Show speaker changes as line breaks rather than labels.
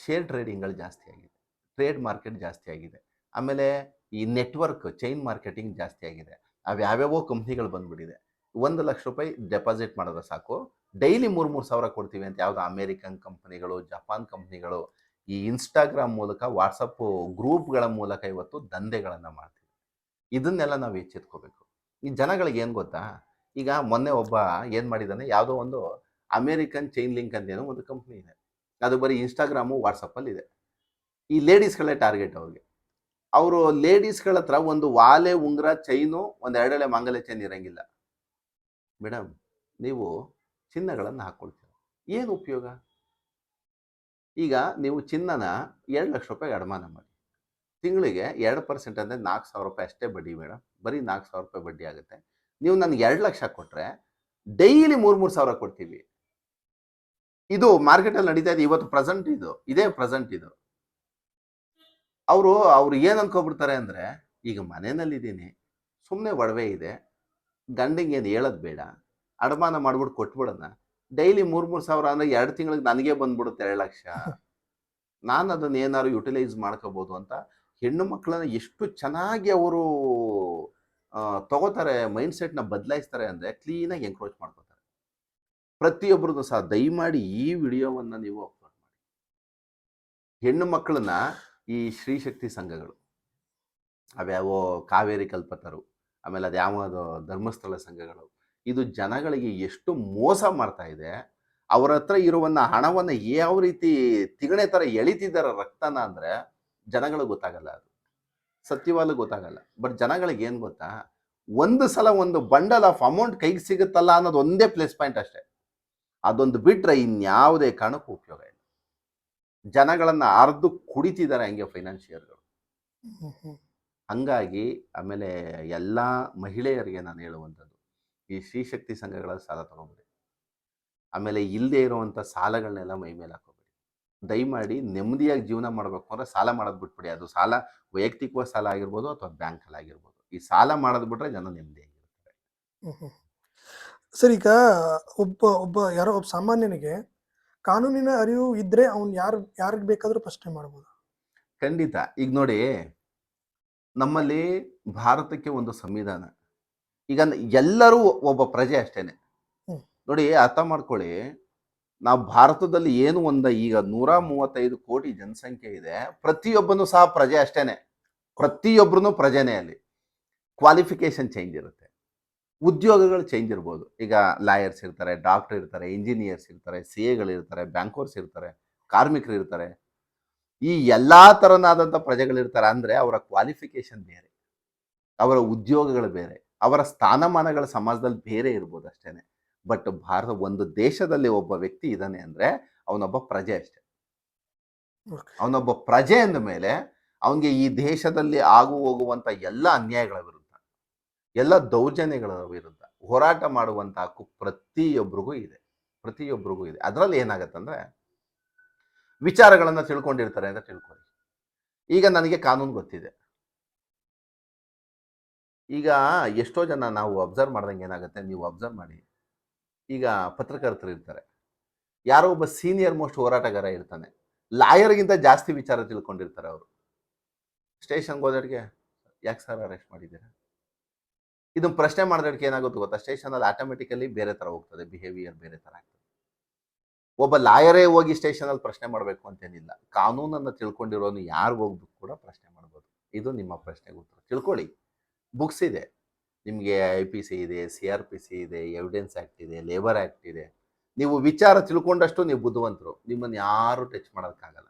Share ಟ್ರೇಡಿಂಗ್ಗಳು ಜಾಸ್ತಿ ಆಗಿದೆ, trade market ಜಾಸ್ತಿ ಆಗಿದೆ, ಆಮೇಲೆ ಈ ನೆಟ್ವರ್ಕ್ ಚೈನ್ ಮಾರ್ಕೆಟಿಂಗ್ ಜಾಸ್ತಿ ಆಗಿದೆ. ಯಾವ್ಯಾವೋ ಕಂಪ್ನಿಗಳು ಬಂದ್ಬಿಟ್ಟಿದೆ. 1 ಲಕ್ಷ ರೂಪಾಯಿ ಡೆಪಾಸಿಟ್ ಮಾಡಿದ್ರೆ ಸಾಕು, ಡೈಲಿ 3,000 ಕೊಡ್ತೀವಿ ಅಂತ ಯಾವುದೋ ಅಮೇರಿಕನ್ ಕಂಪ್ನಿಗಳು, ಜಪಾನ್ ಕಂಪ್ನಿಗಳು ಈ ಇನ್ಸ್ಟಾಗ್ರಾಮ್ ಮೂಲಕ, ವಾಟ್ಸಪ್ ಗ್ರೂಪ್ಗಳ ಮೂಲಕ ಇವತ್ತು ದಂಧೆಗಳನ್ನು ಮಾಡ್ತೀವಿ. ಇದನ್ನೆಲ್ಲ ನಾವು ಎಚ್ಚೆತ್ಕೋಬೇಕು. ಈ ಜನಗಳಿಗೆ ಏನು ಗೊತ್ತಾ, ಈಗ ಮೊನ್ನೆ ಒಬ್ಬ ಏನು ಮಾಡಿದ್ದಾನೆ, ಯಾವುದೋ ಒಂದು ಅಮೇರಿಕನ್ ಚೈನ್ ಲಿಂಕ್ ಅಂತ ಏನೋ ಒಂದು ಕಂಪ್ನಿ ಇದೆ, ಅದು ಬರೀ ಇನ್ಸ್ಟಾಗ್ರಾಮು ವಾಟ್ಸಪ್ಪಲ್ಲಿ ಇದೆ. ಈ ಲೇಡೀಸ್ಗಳೇ ಟಾರ್ಗೆಟ್ ಅವ್ರಿಗೆ. ಅವರು ಲೇಡೀಸ್ಗಳ ಹತ್ರ ಒಂದು ವಾಲೆ, ಉಂಗುರ, ಚೈನು, ಒಂದು 2 ಮಾಂಗಲ್ಯ ಚೈನ್ ಇರಂಗಿಲ್ಲ. ಮೇಡಮ್, ನೀವು ಚಿನ್ನಗಳನ್ನು ಹಾಕ್ಕೊಳ್ತೀರ, ಏನು ಉಪಯೋಗ? ಈಗ ನೀವು ಚಿನ್ನನ 2 ಲಕ್ಷ ರೂಪಾಯಿ ಅಡಮಾನ ಮಾಡಿ, ತಿಂಗಳಿಗೆ 2% ಅಂದರೆ 4,000 ರೂಪಾಯಿ ಅಷ್ಟೇ ಬಡ್ಡಿ ಮೇಡಮ್, ಬರೀ 4,000 ರೂಪಾಯಿ ಬಡ್ಡಿ ಆಗುತ್ತೆ. ನೀವು ನನಗೆ 2 ಲಕ್ಷ ಕೊಟ್ಟರೆ ಡೈಲಿ 3,000 ಕೊಡ್ತೀವಿ. ಇದು ಮಾರ್ಕೆಟಲ್ಲಿ ನಡೀತಾ ಇದೆ ಇವತ್ತು, ಪ್ರೆಸೆಂಟ್ ಇದೇ ಪ್ರೆಸೆಂಟ್ ಇದು. ಅವರು ಏನು ಅನ್ಕೋಬಿಡ್ತಾರೆ ಅಂದರೆ, ಈಗ ಮನೆಯಲ್ಲಿದ್ದೀನಿ, ಸುಮ್ಮನೆ ಒಡವೆ ಇದೆ, ಗಂಡಿಗೆ ಏನು ಹೇಳೋದು ಬೇಡ, ಅಡಮಾನ ಮಾಡ್ಬಿಟ್ಟು ಕೊಟ್ಬಿಡೋಣ, ಡೈಲಿ 3,000 ಅಂದರೆ 2 ತಿಂಗಳಿಗೆ ನನಗೆ ಬಂದ್ಬಿಡುತ್ತೆ 2 ಲಕ್ಷ, ನಾನು ಅದನ್ನು ಏನಾದ್ರು ಯುಟಿಲೈಸ್ ಮಾಡ್ಕೋಬೋದು ಅಂತ ಹೆಣ್ಣು ಮಕ್ಕಳನ್ನ ಎಷ್ಟು ಚೆನ್ನಾಗಿ ಅವರು ತಗೋತಾರೆ, ಮೈಂಡ್ ಸೆಟ್ನ ಬದಲಾಯಿಸ್ತಾರೆ ಅಂದರೆ ಕ್ಲೀನಾಗಿ ಎಂಕ್ರೋಚ್ ಮಾಡ್ಕೋತಾರೆ. ಪ್ರತಿಯೊಬ್ಬರದ್ದು ಸಹ ದಯಮಾಡಿ ಈ ವಿಡಿಯೋವನ್ನು ನೀವು ಅಪ್ಲೋಡ್ ಮಾಡಿ. ಹೆಣ್ಣು ಮಕ್ಕಳನ್ನ ಈ ಶ್ರೀಶಕ್ತಿ ಸಂಘಗಳು, ಅವ್ಯಾವೋ ಕಾವೇರಿ ಕಲ್ಪತರು, ಆಮೇಲೆ ಅದು ಯಾವುದೋ ಧರ್ಮಸ್ಥಳ ಸಂಘಗಳು, ಇದು ಜನಗಳಿಗೆ ಎಷ್ಟು ಮೋಸ ಮಾಡ್ತಾ ಇದೆ. ಅವರ ಹತ್ರ ಇರುವನ್ನ ಹಣವನ್ನು ಯಾವ ರೀತಿ ತಿಗಣೆ ಥರ ಎಳಿತಿದ್ದಾರೆ ರಕ್ತನ ಅಂದರೆ ಜನಗಳಿಗೆ ಗೊತ್ತಾಗಲ್ಲ, ಅದು ಸತ್ಯವಾಗ್ಲೂ ಗೊತ್ತಾಗಲ್ಲ. ಬಟ್ ಜನಗಳಿಗೆ ಏನು ಗೊತ್ತಾ, ಒಂದು ಸಲ ಒಂದು ಬಂಡಲ್ ಆಫ್ ಅಮೌಂಟ್ ಕೈಗೆ ಸಿಗುತ್ತಲ್ಲ ಅನ್ನೋದು ಒಂದೇ ಪ್ಲೇಸ್ ಪಾಯಿಂಟ್ ಅಷ್ಟೇ. ಅದೊಂದು ಬಿಟ್ಟರೆ ಇನ್ಯಾವುದೇ ಕಾರಣಕ್ಕೂ ಉಪಯೋಗ ಇಲ್ಲ. ಜನಗಳನ್ನು ಅರ್ದು ಕುಡಿತಿದ್ದಾರೆ ಹಂಗೆ ಫೈನಾನ್ಷಿಯರ್ಗಳು. ಹಂಗಾಗಿ ಆಮೇಲೆ ಎಲ್ಲ ಮಹಿಳೆಯರಿಗೆ ನಾನು ಹೇಳುವಂಥದ್ದು, ಈ ಶ್ರೀಶಕ್ತಿ ಸಂಘಗಳ ಸಾಲ ತಗೊಂಬಿಡಿ, ಆಮೇಲೆ ಇಲ್ಲದೆ ಇರುವಂಥ ಸಾಲಗಳನ್ನೆಲ್ಲ ಮೈ ಮೇಲೆ ಹಾಕೋಬೇಡಿ. ದಯಮಾಡಿ ನೆಮ್ಮದಿಯಾಗಿ ಜೀವನ ಮಾಡಬೇಕು ಅಂದರೆ ಸಾಲ ಮಾಡೋದು ಬಿಟ್ಬಿಡಿ. ಅದು ಸಾಲ ವೈಯಕ್ತಿಕವಾಗಿ ಸಾಲ ಆಗಿರ್ಬೋದು ಅಥವಾ ಬ್ಯಾಂಕಲ್ಲಿ ಆಗಿರ್ಬೋದು. ಈ ಸಾಲ ಮಾಡೋದು ಬಿಟ್ಟರೆ ಜನ ನೆಮ್ಮದಿಯಾಗಿರ್ತಾರೆ.
ಸರ್, ಈಗ ಒಬ್ಬ ಯಾರೋ ಒಬ್ಬ ಸಾಮಾನ್ಯನಿಗೆ ಕಾನೂನಿನ ಅರಿವು ಇದ್ರೆ ಅವ್ನು ಯಾರಿಗೆ ಬೇಕಾದ್ರೂ ಪ್ರಶ್ನೆ ಮಾಡ್ಬೋದು.
ಖಂಡಿತ. ಈಗ ನೋಡಿ, ನಮ್ಮಲ್ಲಿ ಭಾರತಕ್ಕೆ ಒಂದು ಸಂವಿಧಾನ, ಈಗ ಎಲ್ಲರೂ ಒಬ್ಬ ಪ್ರಜೆ ಅಷ್ಟೇನೆ. ನೋಡಿ, ಅರ್ಥ ಮಾಡ್ಕೊಳ್ಳಿ, ನಾವು ಭಾರತದಲ್ಲಿ ಏನು ಈಗ 135 ಕೋಟಿ ಜನಸಂಖ್ಯೆ ಇದೆ, ಪ್ರತಿಯೊಬ್ಬನು ಸಹ ಪ್ರಜೆ ಅಷ್ಟೇನೆ, ಪ್ರತಿಯೊಬ್ಬರೂ ಪ್ರಜೆನೇ. ಅಲ್ಲಿ ಕ್ವಾಲಿಫಿಕೇಶನ್ ಚೇಂಜ್ ಇರುತ್ತೆ, ಉದ್ಯೋಗಗಳು ಚೇಂಜ್ ಇರ್ಬೋದು. ಈಗ ಲಾಯರ್ಸ್ ಇರ್ತಾರೆ, ಡಾಕ್ಟರ್ ಇರ್ತಾರೆ, ಇಂಜಿನಿಯರ್ಸ್ ಇರ್ತಾರೆ, ಸಿ ಎಗಳಿರ್ತಾರೆ, ಬ್ಯಾಂಕರ್ಸ್ ಇರ್ತಾರೆ, ಕಾರ್ಮಿಕರು ಇರ್ತಾರೆ, ಈ ಎಲ್ಲ ಥರನಾದಂಥ ಪ್ರಜೆಗಳಿರ್ತಾರೆ. ಅಂದರೆ ಅವರ ಕ್ವಾಲಿಫಿಕೇಶನ್ ಬೇರೆ, ಅವರ ಉದ್ಯೋಗಗಳು ಬೇರೆ, ಅವರ ಸ್ಥಾನಮಾನಗಳ ಸಮಾಜದಲ್ಲಿ ಬೇರೆ ಇರ್ಬೋದು ಅಷ್ಟೇ. ಬಟ್ ಒಂದು ದೇಶದಲ್ಲಿ ಒಬ್ಬ ವ್ಯಕ್ತಿ ಇದ್ದಾನೆ ಅಂದರೆ ಅವನೊಬ್ಬ ಪ್ರಜೆ ಅಷ್ಟೆ. ಅವನೊಬ್ಬ ಪ್ರಜೆ ಅಂದ ಮೇಲೆ ಅವನಿಗೆ ಈ ದೇಶದಲ್ಲಿ ಆಗು ಹೋಗುವಂಥ ಎಲ್ಲ ಅನ್ಯಾಯಗಳ ವಿರುದ್ಧ, ಎಲ್ಲ ದೌರ್ಜನ್ಯಗಳ ವಿರುದ್ಧ ಹೋರಾಟ ಮಾಡುವಂಥ ಹಕ್ಕು ಪ್ರತಿಯೊಬ್ಬರಿಗೂ ಇದೆ. ಅದರಲ್ಲಿ ಏನಾಗತ್ತಂದ್ರೆ, ವಿಚಾರಗಳನ್ನು ತಿಳ್ಕೊಂಡಿರ್ತಾರೆ ಅಂತ ತಿಳ್ಕೊಳ್ಳಿ. ಈಗ ನನಗೆ ಕಾನೂನು ಗೊತ್ತಿದೆ. ಈಗ ಎಷ್ಟೋ ಜನ ನಾವು ಅಬ್ಸರ್ವ್ ಮಾಡ್ದಂಗೆ ಏನಾಗುತ್ತೆ, ನೀವು ಅಬ್ಸರ್ವ್ ಮಾಡಿ, ಈಗ ಪತ್ರಕರ್ತರು ಇರ್ತಾರೆ, ಯಾರೋ ಒಬ್ಬ ಸೀನಿಯರ್ ಮೋಸ್ಟ್ ಹೋರಾಟಗಾರ ಇರ್ತಾನೆ, ಲಾಯರ್ಗಿಂತ ಜಾಸ್ತಿ ವಿಚಾರ ತಿಳ್ಕೊಂಡಿರ್ತಾರೆ. ಅವರು ಸ್ಟೇಷನ್ಗೆ ಹೋದಡ್ಗೆ, ಯಾಕೆ ಸರ್ ಅರೆಸ್ಟ್ ಮಾಡಿದ್ದೀರಾ, ಇದನ್ನು ಪ್ರಶ್ನೆ ಮಾಡಿದಕ್ಕೆ ಏನಾಗುತ್ತೆ ಗೊತ್ತಾ, ಸ್ಟೇಷನಲ್ಲಿ ಆಟೋಮೆಟಿಕಲಿ ಬೇರೆ ಥರ ಹೋಗ್ತದೆ, ಬಿಹೇವಿಯರ್ ಬೇರೆ ಥರ ಆಗ್ತದೆ. ಒಬ್ಬ ಲಾಯರೇ ಹೋಗಿ ಸ್ಟೇಷನಲ್ಲಿ ಪ್ರಶ್ನೆ ಮಾಡಬೇಕು ಅಂತೇನಿಲ್ಲ, ಕಾನೂನನ್ನು ತಿಳ್ಕೊಂಡಿರೋನು ಯಾರು ಹೋಗ್ಬೇಕು ಕೂಡ ಪ್ರಶ್ನೆ ಮಾಡ್ಬೋದು. ಇದು ನಿಮ್ಮ ಪ್ರಶ್ನೆಗೆ ಉತ್ತರ. ತಿಳ್ಕೊಳ್ಳಿ, ಬುಕ್ಸ್ ಇದೆ ನಿಮಗೆ, IPC ಇದೆ, CRPC ಇದೆ, ಎವಿಡೆನ್ಸ್ ಆ್ಯಕ್ಟ್ ಇದೆ, ಲೇಬರ್ ಆ್ಯಕ್ಟ್ ಇದೆ. ನೀವು ವಿಚಾರ ತಿಳ್ಕೊಂಡಷ್ಟು ನೀವು ಬುದ್ಧಿವಂತರು, ನಿಮ್ಮನ್ನು ಯಾರು ಟಚ್ ಮಾಡೋಕ್ಕಾಗಲ್ಲ.